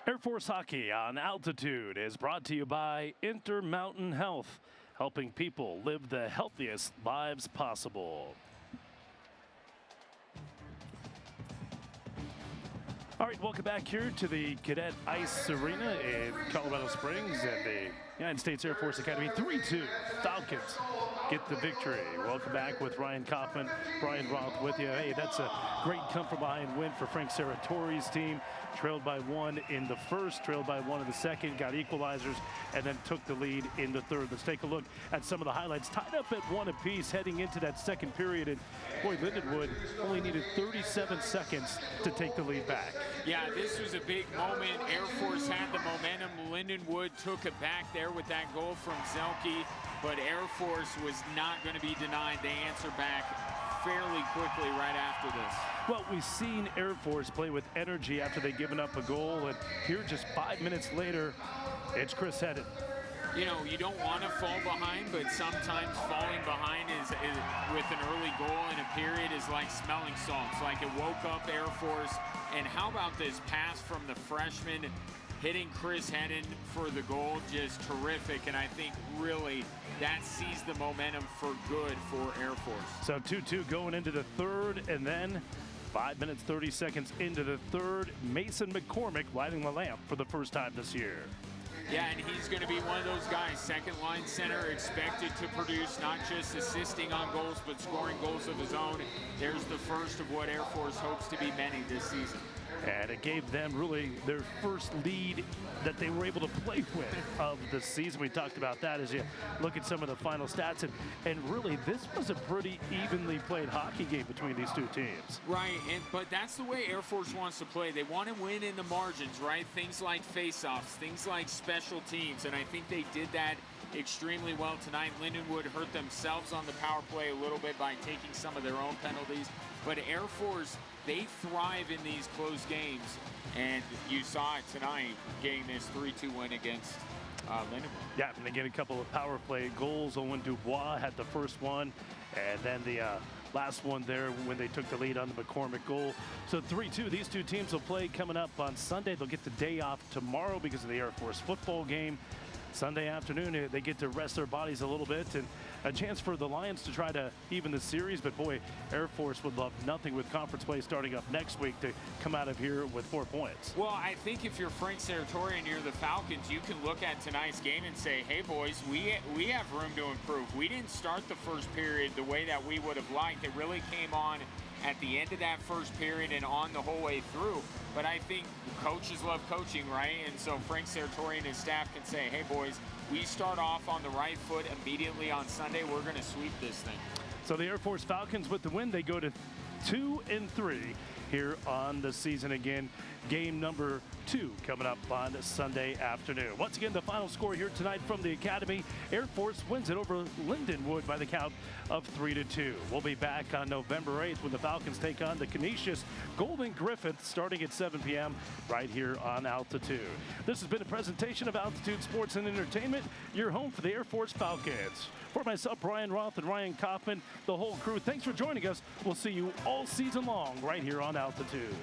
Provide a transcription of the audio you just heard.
Air Force Hockey on Altitude is brought to you by Intermountain Health, helping people live the healthiest lives possible. All right, welcome back here to the Cadet Ice Arena in Colorado Springs and the United States Air Force Academy. 3-2, Falcons get the victory. Welcome back with Ryan Kaufman, Brian Roth with you. Hey, that's a great come-from-behind win for Frank Serratori's team. Trailed by one in the first, trailed by one in the second, got equalizers, and then took the lead in the third. Let's take a look at some of the highlights. Tied up at one apiece heading into that second period, and boy, Lindenwood only needed 37 seconds to take the lead back. Yeah, this was a big moment. Air Force had the momentum. Lindenwood took it back there with that goal from Zelke, but Air Force was not going to be denied. They answered back fairly quickly right after this. Well, we've seen Air Force play with energy after they've given up a goal, and here just 5 minutes later, it's Chris Hedden. You know, you don't want to fall behind, but sometimes falling behind is with an early goal in a period is like smelling salts. Like it woke up Air Force. And how about this pass from the freshman hitting Chris Hedden for the goal? Just terrific. And I think really that sees the momentum for good for Air Force. So 2-2 going into the third, and then 5 minutes, 30 seconds into the third, Mason McCormick lighting the lamp for the first time this year. Yeah, and he's going to be one of those guys, second line center, expected to produce not just assisting on goals, but scoring goals of his own. There's the first of what Air Force hopes to be many this season. And it gave them really their first lead that they were able to play with of the season. We talked about that as you look at some of the final stats. And really, this was a pretty evenly played hockey game between these two teams. Right, but that's the way Air Force wants to play. They want to win in the margins, right? Things like face-offs, things like special teams. And I think they did that extremely well tonight. Lindenwood hurt themselves on the power play a little bit by taking some of their own penalties. But Air Force, they thrive in these close games, and you saw it tonight getting this 3-2 win against Lindenwood. Yeah, and they get a couple of power play goals. Owen Dubois had the first one, and then the last one there when they took the lead on the McCormick goal. So 3-2, these two teams will play coming up on Sunday. They'll get the day off tomorrow because of the Air Force football game. Sunday afternoon, they get to rest their bodies a little bit, and a chance for the Lions to try to even the series. But boy, Air Force would love nothing with conference play starting up next week to come out of here with 4 points. Well, I think if you're Frank Serratori and you're the Falcons, you can look at tonight's game and say, hey boys, we have room to improve. We didn't start the first period the way that we would have liked. It really came on at the end of that first period and on the whole way through. But I think coaches love coaching, right? And so Frank Serratori and his staff can say, hey boys, we start off on the right foot immediately on Sunday. We're going to sweep this thing. So the Air Force Falcons with the win, they go to 2-3 here on the season again. Game number 2 coming up on Sunday afternoon. Once again, the final score here tonight from the Academy. Air Force wins it over Lindenwood by the count of 3-2. We'll be back on November 8th when the Falcons take on the Canisius Golden Griffith starting at 7 p.m. right here on Altitude. This has been a presentation of Altitude Sports and Entertainment, your home for the Air Force Falcons. For myself, Brian Roth, and Ryan Kaufman, the whole crew, thanks for joining us. We'll see you all season long right here on Altitude.